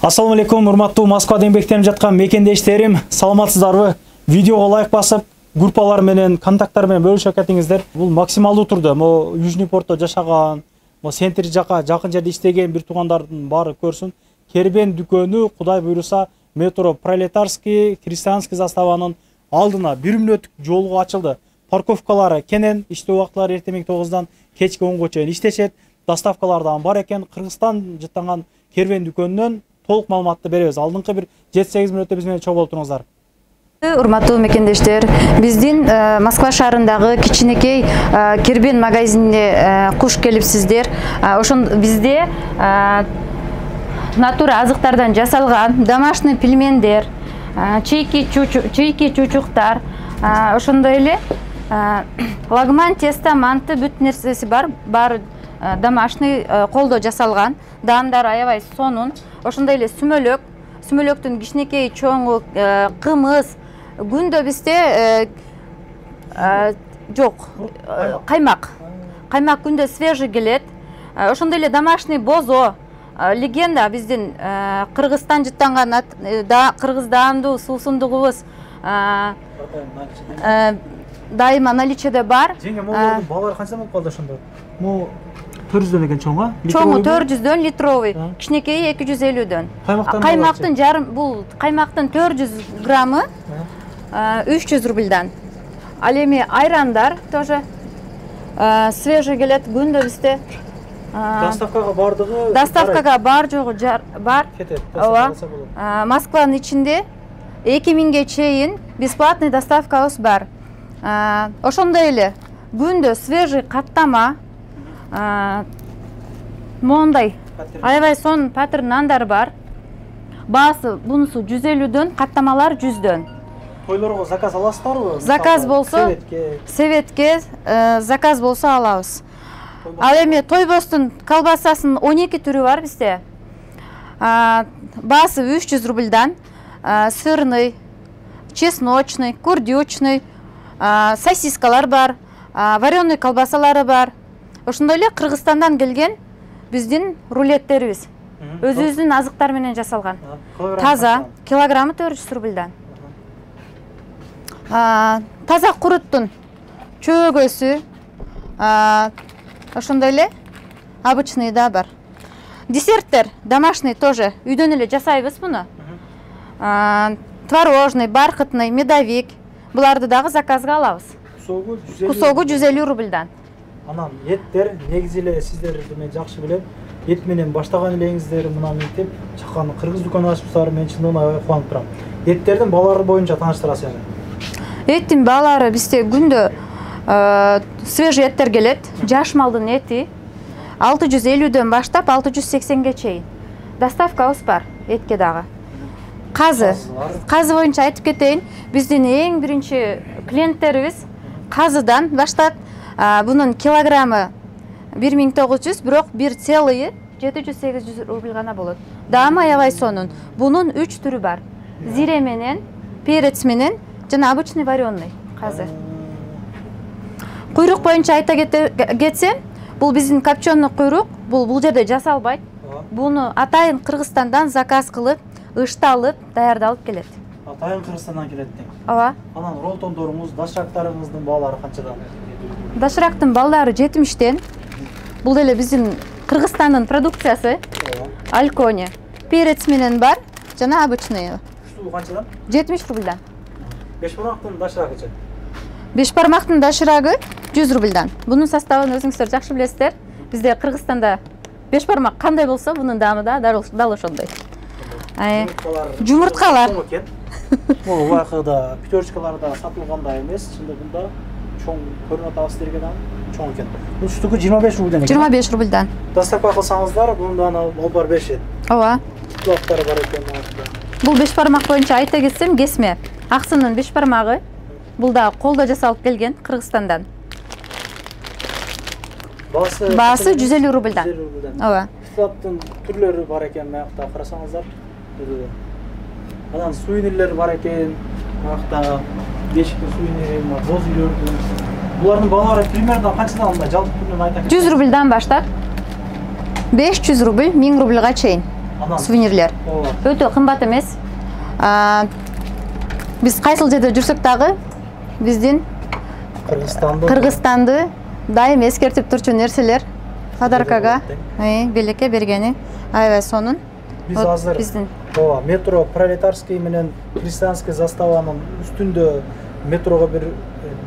Assalamu алейкум, урматтуу Москвада эмгектенип жаткан мекендештерим, саламатсыздарбы? Видеого лайк басып, группалар менен, контакттар менен бөлүшүп кетиңиздер. Бул максималдуу турда, Южный портто жашаган, центр жака жакын жерде иштеген бир туугандардын баары көрсүн. Кербен дүкөнү, Кудай буйруса, метро Пролетарский, Христианский заставанын алдына 1 мүнөттүк жолго ачылды. Парковкалары кенен, иштөө убактылары эртең 9-дан кечки 10-га чейин иштешет. Доставкалардан бар экен. Кыргызстан жыттанган кербен дүкөнүнөн толук маалыматты беребиз. Алдыңкы бир 7-8 мүнөттө биз менен чогуу болуп туруңуздар. Урматтуу мекендештер, биздин Москва шаарындагы кичинекей кербен магазинине куш келипсиздер. Ошон бизде натура азыктардан жасалган домашний пельмендер, чийки чучуктар, ошондой эле лагман, тесто, манты бүт нерсеси бар домашний колдо жасалган. Даамдар аябай сонун. Ошондой эле сүмөлөктүн кичинекей чоңу кымыз, күндө бизде жок, каймак күндө свежий келет. Ошондой эле домашний бозо, легенда биздин Кыргызстан жыттанган кыргыз даамдуу суусундугубуз дайыма наличиеде бар. Жеңе, могу балдар канча болуп калды ошондо? Му 400дөн экен чоңго? Чоңу 400дөн, литровый, кичинекейи 250дөн. Каймактын жарым, бул каймактын 400 граммы 300 рубльдан. Ал эми айрандар тоже свежий келет, күндө бизде. Доставкага бардыгы? Доставкага бар жогу бар. Ооба. Москванын ичинде 2000ге чейин бесплатный доставкабыз бар. Ошондой эле күндө свежий каттама мондай аябай сонун патыр нандар бар. Баасы бунусу 150дөн, каттамалар 100дөн. Тойлорго заказ аласыздарбы? Заказ болсо, севетке заказ болсо алабыз. Ал эми тойбостун колбасасынын 12 түрү бар бизде. Баасы 300 рубльдан, сырный, чесночный, курдючный, сосискалар бар, вареный колбасалары бар. Ошондой эле Кыргызстандан келген биздин рулеттерибиз. Өзүбүздүн азыктар менен жасалган. Таза, килограммы 400 рубльдан. Таза куруттун чөөгөсү, ошондой эле обычный да бар. Десерттер домашний тоже үйдөн эле жасайбыз муну. Творожный, бархатный, медовик. Буларды дагы заказга алабыз. Кусогу 150 рубльдан. Анан эттер негизи эле сиздер мен жакшы билем. Эт менен баштаган элеңиздер мына мектеп чакан кыргыз дүкөн ачыпсыздар, мен чындыгында аябай кубанып турам. Эттердин баалары боюнча тааныштырасыз. Эттин баалары бизде күндө свежий эттер келет. Жаш малдын эти 650дөн баштап 680ге чейин. Доставкабыз бар этке дагы. Казы боюнча айтып кетейин, биздин эң биринчи клиенттерибиз казыдан баштап. Bunun kilogramı 1900, бирок 1,700-800 рубль гана болот. Даамы аябай сонун. Bunun 3 түрү бар. Зире менен, перец менен, жана обычный вареный казы. Куйрук боюнча айта кетсем, бул биздин копченый куйрук, бул жерде жасалбайт. Буну атайын Кыргызстандан заказ кылып, ышталып, даярдалып келет. Атайын Кыргызстандан келет дейм. Ооба. Анан ролтондоруңуз, дашырактарыңыздын баалары канчадан? Дашырактын балдары 70ден. Бул эле биздин Кыргызстандын продукциясы. Альконе. Перец менен бар, жана обычный. Уштуу канчадан? 70 рубльдан. 5 бармактын дашырагычы? 5 бармактын дашырагы 100 рубльдан. Бунун составын өзүңүздөр жакшы билесиздер. Бизде Кыргызстанда 5 бармак кандай болсо, бунун даамы да дал ошондой. Жумурткалар. Бул убакыда пятерочкаларда сатылгандай эмес, чындыгында чоң көрүнүп атабыз сиздерге да чоң экен. Бул штука 25 рубльдан экен. 25 рубльдан. Доставка кылсаңыздар, мындан алып бар беришет. Ооба. Булактары бар экен. Бул 5 бармак боюнча айта кетсем, кесме. Аксынын 5 бармагы. Бул да колдо жасалып келген Кыргызстандан. Баасы 150 рубльдан. Ооба. Китаптын түрлөрү бар экен, мынакта карасаңыздар. Анан суйнерлер бар экен, мынакта бешиктин суйнери, боз үйлөрдүн. Булардын баалары примерно канчадан алынат? Жалпы күнүнөн айта кетсеңиз. 100 рубльдан баштап 500 рубль, 1000 рубльга чейин. сувенирлер. Өтө кымбат эмес. Биз кайсыл жерде жүрсөк дагы биздин Кыргызстанды дайым эскертип турчу нерселер подаркага белекке бергени. Аябай сонун. Биз азыр метро Пролетарский менен Крестьянский заставанын үстүндө метрого бир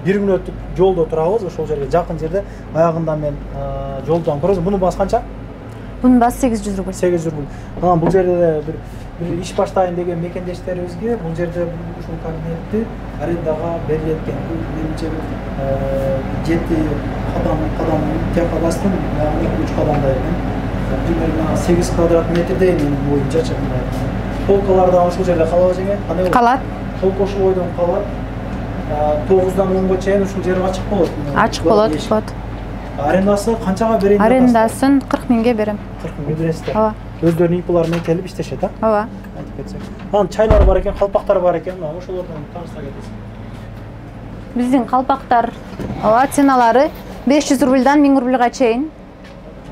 мүнөттүк жолдо турабыз, ошол жерге жакын жерде. Аягында мен жолдон көрөсүм. Мунун баасы канча? Bunun bası 800 rubl. 800 rubl. Анан бул жерде bir iş başlayın деген мекендештерибизге бул жерде ушул кабинетти арендага берилет экен. Менимче 7 кадам тияка бастым, 2-3 кадамдай экен. Примерно 8 квадрат метрдей менин оюмча. Полкалар да ушул жерде калабы жеңе? Калат. Полка ушул ойдон калат. 9-дан 10га чейин ушул жер ачык болот. Ачык болот. Арендасы канчага берейин? Арендасын 40 миңге берем. 40 миң бересиздер. Ооба. Өздөрүнүн ипылары менен келип иштешет, а? Ооба. Айтып кетсек. Анан чайлар бар экен, калпактар бар экен. Ошолордон тааныштыра кетесиз. Биздин калпактар ценалары 500 рубльдан 1000 рубльга чейин.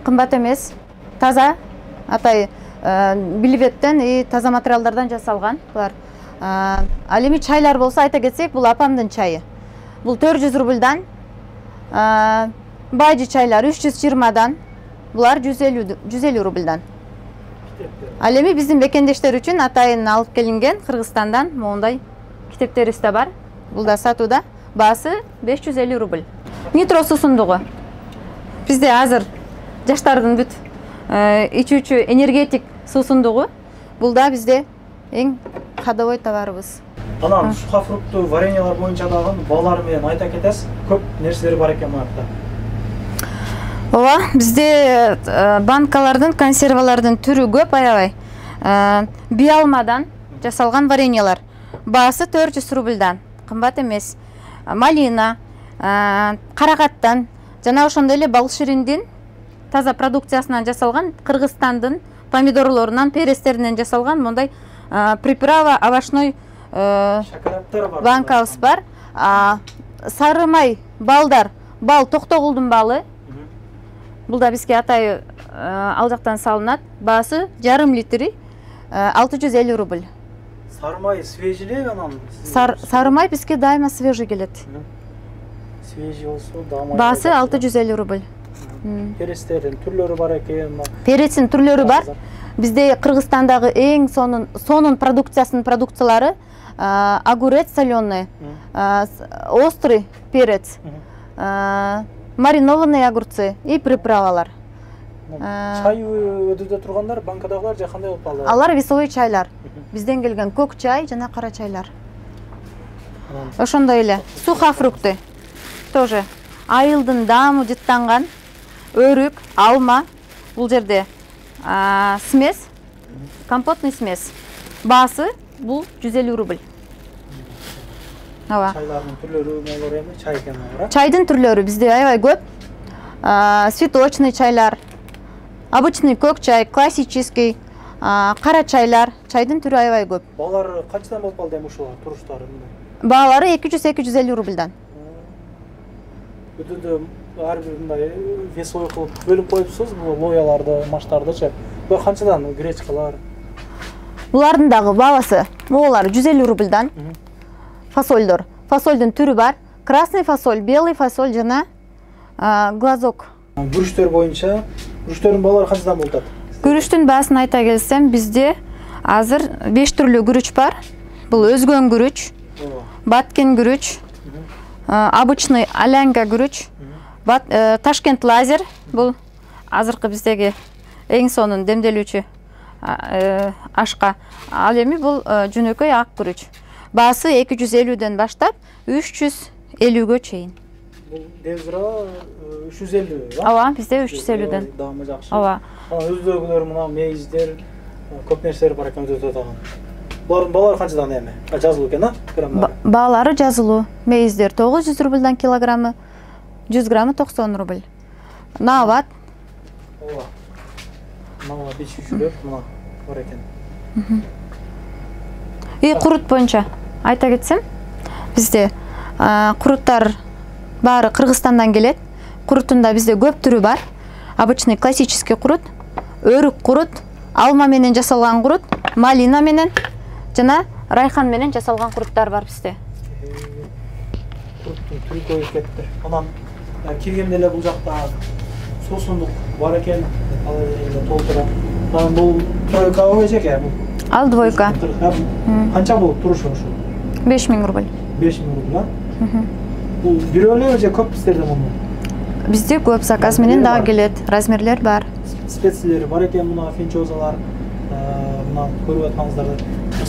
Кымбат эмес, таза, атай билбеттен и таза материалдардан жасалган булар. Ал эми чайлар болсо айта кетсек, бул апамдын чайы. Бул 400 рубльдан, байжы чайлар 320дан, булар 150 рубльдан. Ал эми биздин бекендештер үчүн атайын алып келинген Кыргызстандан моундай китептерибиз да бар. Бул да сатууда. Баасы 550 рубль. Нитро суусундугу. Бизде азыр жаштардын бүт ичүүчү энергетик суусундугу. Бул да бизде эң кадыбой товарыбыз. Анан сухофрукту вареньялар боюнча дагы балдар менен айта кетесиз, көп нерселер бар экен буякта. Ооба, бизде банкалардын, консервалардын түрү көп аябай. Биалмадан жасалган вареньялар. Баасы 400 рубльдан. Кымбат эмес. Малина, каракаттан, жана ошондой эле бал шириндин таза продукциясынан жасалган, Кыргызстандын помидорлорунан, перестеринен жасалган мондай приправа овощной банкабыз бар. Сары май балдар, бал Токтогулдун балы. Бул да бизге атай ал жактан салынат. Баасы жарым литри 650 рубль. Сары май свежий анан? Сары май бизге дайыма свежий келет. Свежий болсо да. Баасы 650 рубль. Перестердин түрлөрү бар экен. Перецин түрлөрү бар. Бизде Кыргызстандагы эң сонун продукциялары огурец соленый, острый перец, маринованные огурцы и приправалар. Чай өдүдө тургандар, банкадагылар же кандай болуп калды? Алар весовой чайлар. Бизден келген көк чай жана кара чайлар. Ошондой эле сухофрукты тоже айылдын дамы жыттанган өрүк, алма. Бул жерде смесь, компотный смесь. Баасы бул 150 рубль. Чайлардын түрлөрү болор эми, чай экен бар. Чайдын түрлөрү бизде аябай көп. Цветочный чайлар, обычный көк чай, классический, кара чайлар, чайдын түрү аябай көп. Баалар канчадан болуп калды эми ушулар, туруштары? Баалары 200-250 рубльдан. Өтөдө ар бир мындай весовой кылып бөлүп коюпсуз, бул лояларды, маштардычы. Бул канчадан гречкалар? Булардын дагы баасы, могулар 150 рубльдан. Фасольдор. Фасольдун түрү бар. Красный фасоль, белый фасоль жана глазок. Күрүчтөр боюнча, күрүчтөрдүн баалары канчадан болуп атат? Күрүчтүн баасын айта келсем, бизде азыр 5 түрлүү күрүч бар. Бул өзгөн күрүч, баткен күрүч, обычный алянга күрүч, Ташкент лазер. Бул азыркы биздеги эң сонун демделүүчү ашка. Ал эми бул жөнөкөй ак күрүч. Баасы 250ден баштап 350гө чейин. Бул дезра 350, Ооба, бизде 350ден. Даамы жакшы. Ооба. Өздөгүлөр мына мейиздер, көп нерселер бар экен өтө таган. Булардын баалары канчадан эми? Жазылуу экен, граммдары? Баалары жазылуу. Мейиздер 900 рубльдан килограммы, 100 граммы 90 рубль. Нават. Ооба. Мына бешүүчүлөр мына бар экен. И курут боюнча айта кетсем, бизде куруттар баары Кыргызстандан келет. Куруттун да бизде көп түрү бар. Обычный классический курут, өрүк курут, алма менен жасалган курут, малина менен жана райхан менен жасалган куруттар бар бизде. Куруттун түрү көбөйүп кетти. Анан киргенде эле бул жакта суусундук бар экен, алай дегенде толтура. Анан бул тройкабы эжеке бул? Ал двойка. Канча болуп турушу ушул? 5000 рубль. 5000 рубль, а? Бул бирөө эле же көп сиздерде муну? Бизде көп заказ менен дагы келет, размерлер бар. Специялери бар экен, мына фенчозалар, мына көрүп атканыңыздар,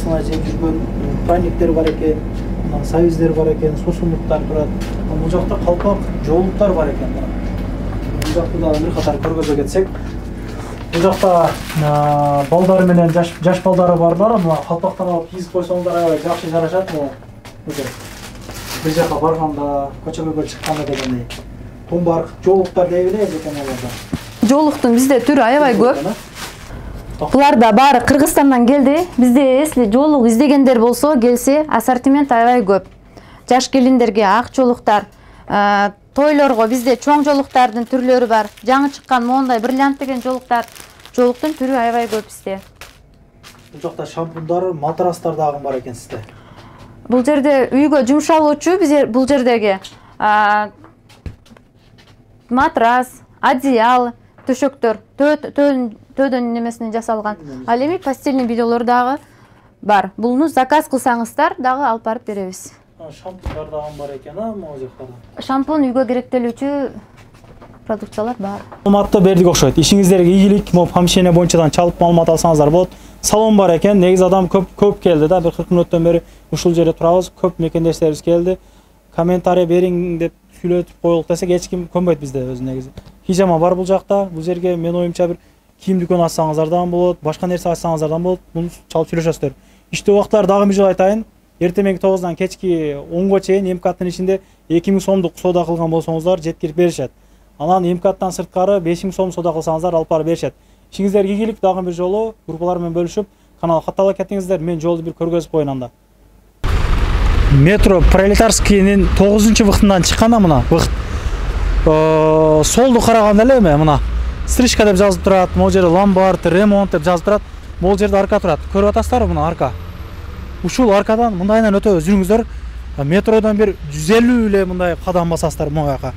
мына жеп жүргөн пряниктер бар экен, мына союздер бар экен, суусундуктар турат. Бул жакта калпак, жоолуктар бар экен. Бул жакта дагы бир катар көргөзө кетсек, бул жакта балдары менен жаш балдары барлар, мына калпактан алып кийип койсоңуздар аябай жакшы жарашат. Бир жака барганда, көчөгө чыкканда дегендей. Тумбарк, жоолуктар деп эле экен аларда. Жоолуктун бизде түрү аябай көп. Буларда баары Кыргызстандан келди. Бизде эсли жоолук издегендер болсо, келсе, ассортимент аябай көп. Жаш келиндерге ак жоолуктар, тойлорго бизде чоң жоолуктардын түрлөрү бар. Жаңы чыккан моундай бриллиант деген жоолуктар. Жоолуктун түрү аябай көп бизде. Бул жакта шампундар, матрастар дагы бар экен сизде. Бул жерде үйгө жумшалуучу бул жердеги матрас, одеял, төшөктөр, төөдөн немесинен жасалган. Ал эми постельный бельелор дагы бар. Булну заказ кылсаңыздар дагы алып барып беребиз. Шампундар дагы бар экен, могу жактарда. Шампунь үйгө керектелүүчү продукциялар бар. Маалыматты бердик окшойт. Ишиңиздерге ийгилик, помещение боюнчадан чалып маалымат алсаңыздар болот. Салон бар экен, негизи адам көп келди да, бир 40 мүнөттөн бери ушул жерде турабыз, көп мекендештерибиз келди. Комментарий бериң деп сүйлөтүп коелук десек, эч ким көнбөйт бизде өзү негизи. Хижама бар бул жакта. Бул жерге мен оюмча бир кийим дүкөн ачсаңыздардан болот, башка нерсе ачсаңыздардан болот. Муну чалып сүйлөшөсүздөр. Иштөө убактылары дагы бир жолу айтайын. Эртеменги 9-дан кечки 10го чейин МКаттын ичинде 2000 сомдук соода кылган болсоңуздар жеткирип беришет. Анан МКаттан сырткары 5000 сом соода кылсаңыздар алып барып беришет. Ишиңиздерге ийгилик, дагы бир жолу группалар менен бөлүшүп, каналга каттала кетиңиздер. Мен жолду бир көргөзүп коеюн анда. Метро Пролетарскийнин 9-вахтынан чыкканда мына вахт солду караганда эле эме мына стрижка деп жазылып турат, могу жерде ломбард, ремонт деп жазылып турат. Могу жерде арка турат. Көрүп атасыздарбы мына арка? Ушул аркадан мындайынан өтө жүрүңүздөр. Метродон бир 150 эле мындай кадам басасыздар могу жака.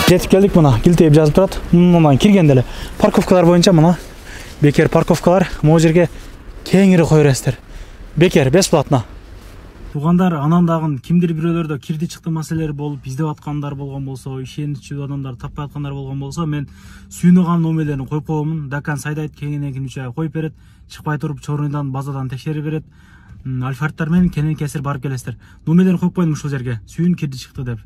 Жетип келдик, мына килтеп жазып турат. Мындан киргенде эле парковкалар боюнча мына бекер парковкалар, могу жерге кеңири кое бересиздер. Бекер бесплатно. Тугандар, анан дагы кимдир бирөөлөрдө кирди чыкты маселелер болуп, издеп аткандар болгон болсо, ишеничүү адамдар таппай аткандар болгон болсо, мен сүйнөган номерлерин коюп коемун. Дакан сайдайт, кеңинен 3 ай коюп берет, чыкпай туруп чорундан базадан текшерип берет. Альфардтар менен кенен кесир барып келесиздер. Номерлерин коюп коюм ушул жерге. Сүйүн кирди чыкты деп.